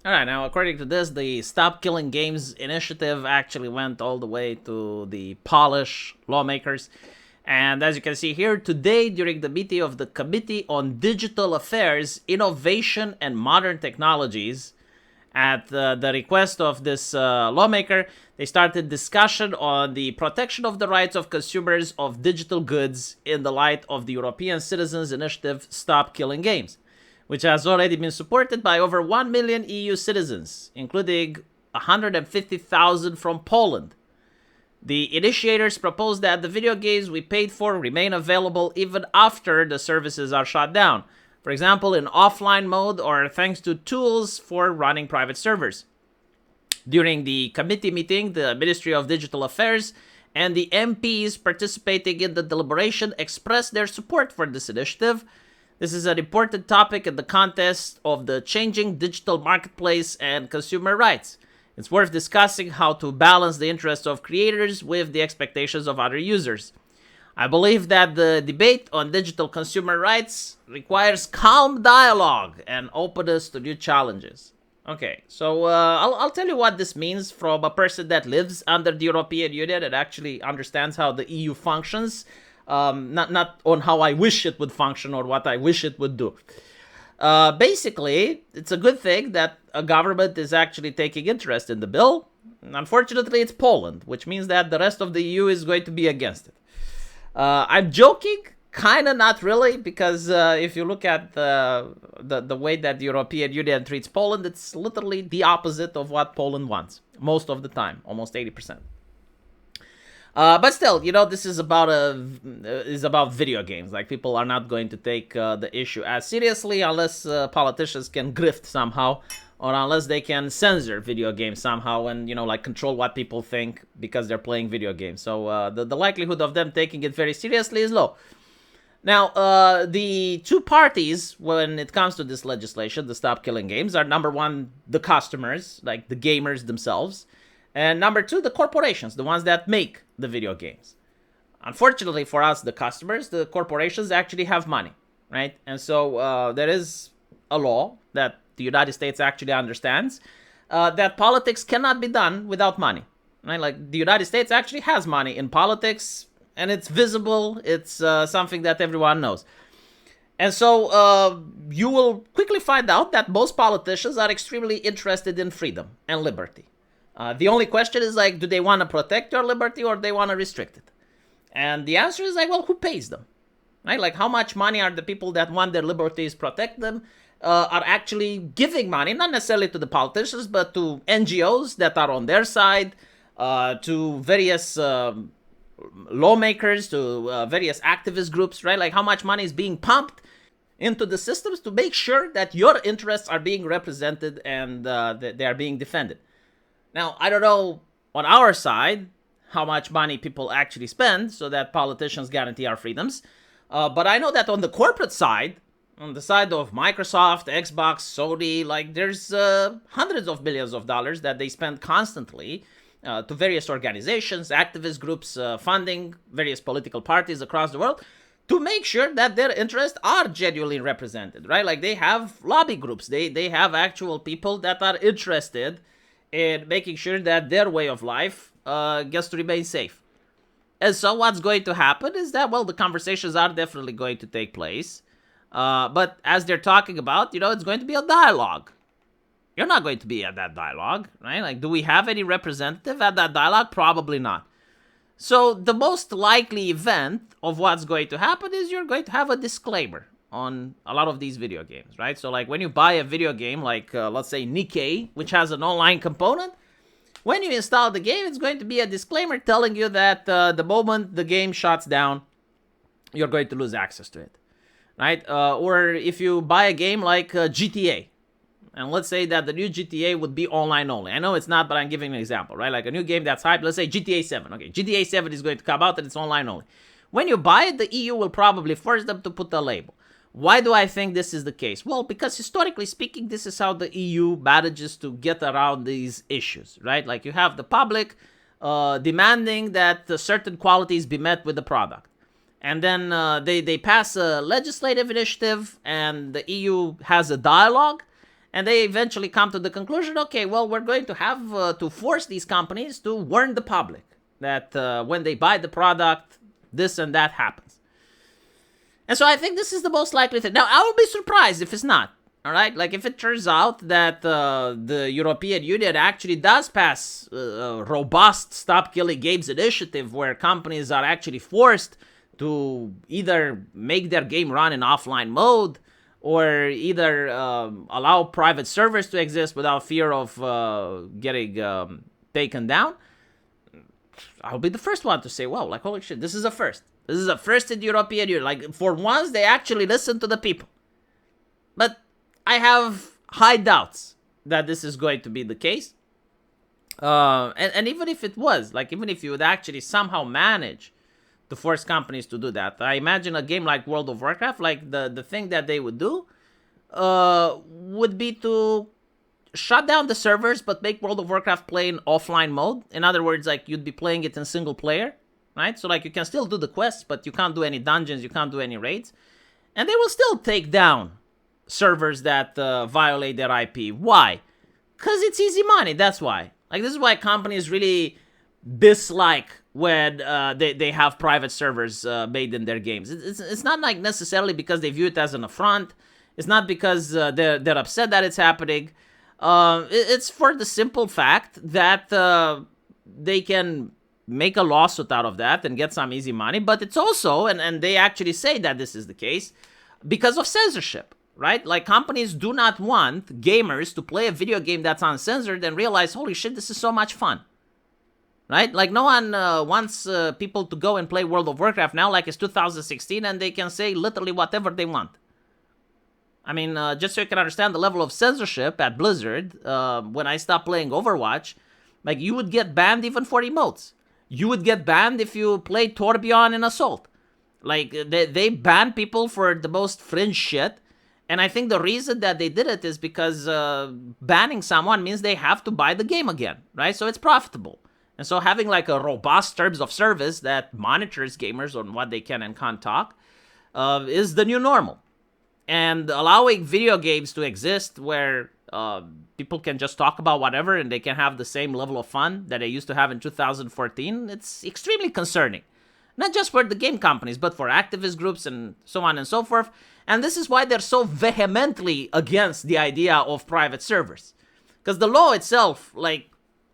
All right, now according to this, the Stop Killing Games initiative actually went all the way to the Polish lawmakers. And as you can see here, today during the meeting of the Committee on Digital Affairs, Innovation and Modern Technologies, at the request of this lawmaker, they started discussion on the protection of the rights of consumers of digital goods in the light of the European Citizens Initiative Stop Killing Games, which has already been supported by over 1 million EU citizens, including 150,000 from Poland. The initiators proposed that the video games we paid for remain available even after the services are shut down, for example, in offline mode or thanks to tools for running private servers. During the committee meeting, the Ministry of Digital Affairs and the MPs participating in the deliberation expressed their support for this initiative. This is an important topic in the context of the changing digital marketplace and consumer rights. It's worth discussing how to balance the interests of creators with the expectations of other users. I believe that the debate on digital consumer rights requires calm dialogue and openness to new challenges. Okay, so I'll tell you what this means from a person that lives under the European Union and actually understands how the EU functions, not on how I wish it would function or what I wish it would do. Basically, it's a good thing that a government is actually taking interest in the bill. Unfortunately, it's Poland, which means that the rest of the EU is going to be against it. I'm joking, kind of not really, because if you look at the way that the European Union treats Poland, it's literally the opposite of what Poland wants most of the time, almost 80%. But still, this is about video games. Like, people are not going to take the issue as seriously unless politicians can grift somehow, or unless they can censor video games somehow and like control what people think because they're playing video games. So the likelihood of them taking it very seriously is low. Now, the two parties when it comes to this legislation, the Stop Killing Games, are number one, the customers, like the gamers themselves. And number two, the corporations, the ones that make the video games. Unfortunately for us, the customers, the corporations actually have money, right? And so there is a law that the United States actually understands that politics cannot be done without money, right? Like, the United States actually has money in politics, and it's visible. It's something that everyone knows. And so you will quickly find out that most politicians are extremely interested in freedom and liberty. The only question is, like, do they want to protect your liberty or they want to restrict it? And the answer is, like, well, who pays them? Right? Like, how much money are the people that want their liberties protect them are actually giving money, not necessarily to the politicians, but to NGOs that are on their side, to various lawmakers, to various activist groups, right? Like, how much money is being pumped into the systems to make sure that your interests are being represented and they are being defended. Now, I don't know on our side how much money people actually spend so that politicians guarantee our freedoms. But I know that on the corporate side, on the side of Microsoft, Xbox, Sony, like, there's hundreds of billions of dollars that they spend constantly to various organizations, activist groups, funding various political parties across the world to make sure that their interests are genuinely represented, right? Like, they have lobby groups. They have actual people that are interested in making sure that their way of life gets to remain safe. And so what's going to happen is that, well, the conversations are definitely going to take place. But as they're talking about, it's going to be a dialogue. You're not going to be at that dialogue, right? Like, do we have any representative at that dialogue? Probably not. So the most likely event of what's going to happen is you're going to have a disclaimer on a lot of these video games, right? So, like, when you buy a video game, like, let's say Nikkei, which has an online component, when you install the game, it's going to be a disclaimer telling you that the moment the game shuts down, you're going to lose access to it, right? Or if you buy a game like GTA, and let's say that the new GTA would be online only. I know it's not, but I'm giving an example, right? Like, a new game that's hyped, let's say GTA 7. Okay, GTA 7 is going to come out and it's online only. When you buy it, the EU will probably force them to put a label. Why do I think this is the case? Well, because historically speaking, this is how the EU manages to get around these issues, right? Like, you have the public demanding that certain qualities be met with the product. And then they pass a legislative initiative and the EU has a dialogue. And they eventually come to the conclusion, okay, well, we're going to have to force these companies to warn the public that when they buy the product, this and that happens. And so I think this is the most likely thing. Now, I would be surprised if it's not. All right, like if it turns out that the European Union actually does pass a robust Stop Killing Games initiative where companies are actually forced to either make their game run in offline mode or either allow private servers to exist without fear of getting taken down, I'll be the first one to say, wow, like, holy shit, this is a first. This is a first in the European Union. Like, for once, they actually listen to the people. But I have high doubts that this is going to be the case. And even if it was, like, even if you would actually somehow manage to force companies to do that, I imagine a game like World of Warcraft, like, the thing that they would do would be to shut down the servers, but make World of Warcraft play in offline mode. In other words, like, you'd be playing it in single player, right? So, like, you can still do the quests, but you can't do any dungeons, you can't do any raids. And they will still take down servers that violate their IP. Why? Because it's easy money, that's why. Like, this is why companies really dislike when they have private servers made in their games. It's not like necessarily because they view it as an affront. It's not because they're upset that it's happening. It's for the simple fact that they can make a lawsuit out of that and get some easy money. But it's also, and they actually say that this is the case, because of censorship, right? Like, companies do not want gamers to play a video game that's uncensored and realize, holy shit, this is so much fun. Right? Like, no one wants people to go and play World of Warcraft now like it's 2016 and they can say literally whatever they want. I mean, just so you can understand the level of censorship at Blizzard, when I stopped playing Overwatch, like, you would get banned even for emotes. You would get banned if you played Torbjorn in Assault. Like, they ban people for the most fringe shit. And I think the reason that they did it is because banning someone means they have to buy the game again, right? So it's profitable. And so having like a robust terms of service that monitors gamers on what they can and can't talk is the new normal. And allowing video games to exist where people can just talk about whatever and they can have the same level of fun that they used to have in 2014, it's extremely concerning. Not just for the game companies, but for activist groups and so on and so forth. And this is why they're so vehemently against the idea of private servers. Because the law itself, like,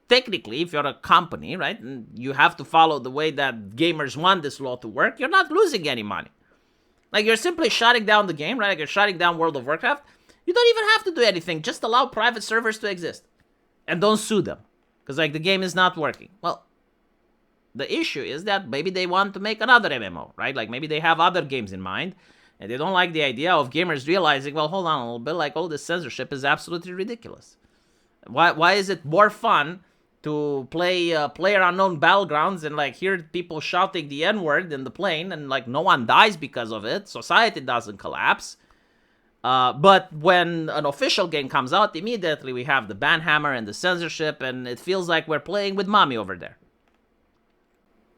technically, if you're a company, right, and you have to follow the way that gamers want this law to work, you're not losing any money. Like, you're simply shutting down the game, right? Like, you're shutting down World of Warcraft. You don't even have to do anything. Just allow private servers to exist. And don't sue them. Because, like, the game is not working. Well, the issue is that maybe they want to make another MMO, right? Like, maybe they have other games in mind. And they don't like the idea of gamers realizing, well, hold on a little bit, like, all this censorship is absolutely ridiculous. Why is it more fun to play PlayerUnknown Battlegrounds and, like, hear people shouting the N-word in the plane and, like, no one dies because of it, society doesn't collapse. But when an official game comes out, immediately we have the ban hammer and the censorship, and it feels like we're playing with mommy over there.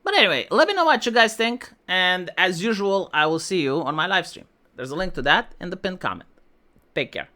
But anyway, let me know what you guys think, and as usual, I will see you on my live stream. There's a link to that in the pinned comment. Take care.